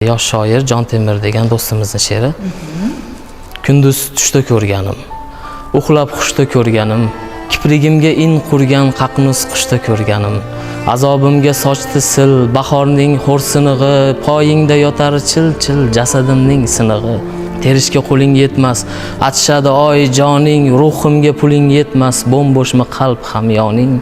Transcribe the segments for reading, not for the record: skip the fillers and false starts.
Yosh shoir Jon Temir degan do'stimizning she'ri. Kunduz tushda ko'rganim, uxlab xushda ko'rganim, kiprigimga in qurgan qaqnus qushda ko'rganim, azobimga sochdi sil bahorning xo'rsinig'i, poyingda yotar chil-chil jasadimning sinig'i. Terishga qo'ling yetmas, achishadi oy joning, ruhimga puling yetmas, bo'm-bo'shmi qalb hamyoning.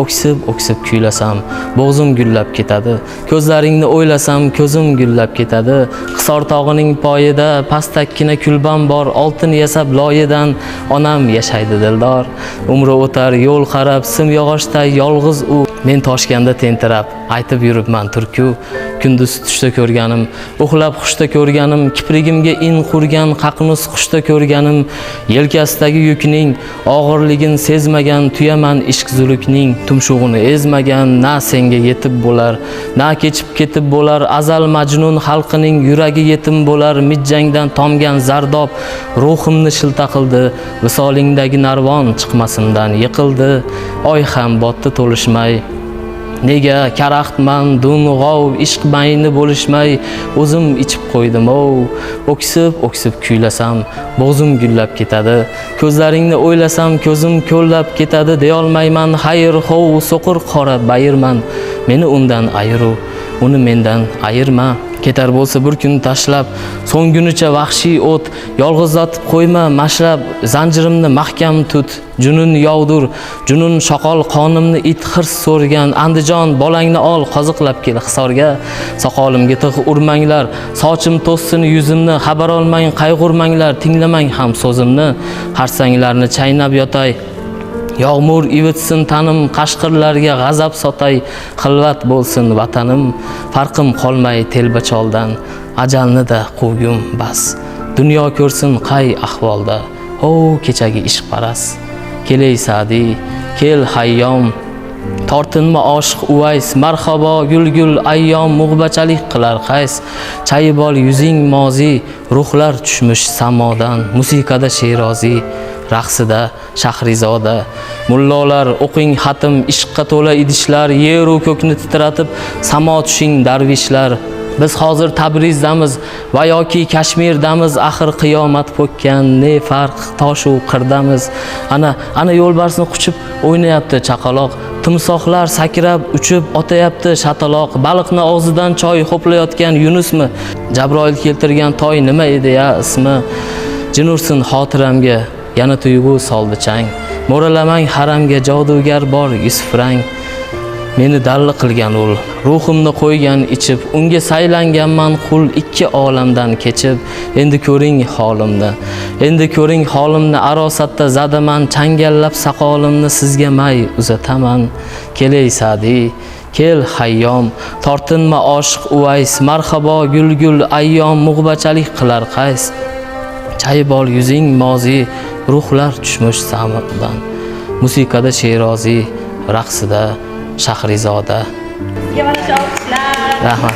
O'ksib kuylasam, bo'g'zim gullab ketadi. Ko'zlaringni o'ylasam, ko'zim gullab ketadi. Hisor tog'ining poyida pastakkina kulbam bor, oltin yasab loyidan onam yashaydi dildor. Umri o'tar yo'l qarab, simyog'ochday yolg'iz u. Men Toshkentda tentirab, aytib yuribman turku. Kunduz tushda ko'rganim, uxlab xushda ko'rganim, kiprigimga in qurgan qaqnus qushda ko'rganim, yelkasidagi yukning og'irligin sezmagan tuyaman ishq zulukning, tumshug'ini ezmagan na senga yetib bo'lar, na kechib ketib bo'lar, azal majnun xalqining yuragi yetim bo'lar, mijjangdan tomgan zardob ruhimni shilta qildi, visolingdagi narvon chiqmasimdan yiqildi, oy ham botdi to'lishmay. Nega karaxtman dung'ov ishq mayni bo'lishmay o'zim ichib qo'ydim o'ksib kuylasam bo'g'zim gullab ketadi, ko'zlaringni o'ylasam ko'zim ko'llab ketadi, deyolmayman xayr hov so'qir qora bayirman, meni undan ayiru uni mendan ayirma. Ketar bo'lsa bir kun tashlab, so'ngunicha vahshiy o't, yolg'izlatib qo'yma mashrab, zanjirimni mahkam tut, junun yovdur, junun shoqol qonimni it hirs so'rgan, Andijon bolangni ol, qoziqlab kel Hisorga, soqolimga tig' urmanglar, sochim to'ssin yuzimni, xabar olmang, qayg'urmanglar, tinglamang ham so'zimni, harsanglarni chaynab yotay, yog'mur ivitsin tanim, qashqirlarga g'azab sotay, xilvat bo'lsin vatanim, farqim qolmay telbacholdan, ajalni da quvgum bas, dunyo ko'rsin qay ahvolda, kechagi ishqparas. Kelay Sa'di, kel hayyom, tortinma oshiq uvays, marhabo gul ayyom, mug'bachalik qilar qays, chayibol yuzing mozi, ruhlar tushmish samodan, musiqada Sherozi, raqsida Shahrizoda, mullolar o'qing xatim, ishqqa to'la idishlar, yer u ko'kni titratib samo tushing darvishlar. Biz hozir Tabrizdamiz va yoki Kashmirdamiz, axir qiyomat po'kkan, ne farq toshu qirdamiz. Ana yo'lbarsni quchib o'ynayapti chaqaloq, timsohlar sakrab uchib otayapti shataloq, baliqni og'zidan choy ho'playotgan Yunusmi, Jabroil keltirgan toy nima edi ya ismi? Jin ursin xotiramga, yana tuyg'u soldi chang, mo'ralamang haramga, jodugar bor Yusuf rang. Meni dalli qilgan ul, ruhimni qo'ygan ichib, unga saylanganman qul ikki olamdan kechib. Endi ko'ring holimni, arosatda zadaman, changallab saqolimni sizga may uzataman. Kelay Sa'di, kel hayyom, tortinma oshiq uvays, marhabo gul ayyom, mug'bachalik qilar qays, chaybol yuzing mozi, ruhlar tushmish samidan, musiqada Sherozi, raqsida Shahrizoda. Rahmat.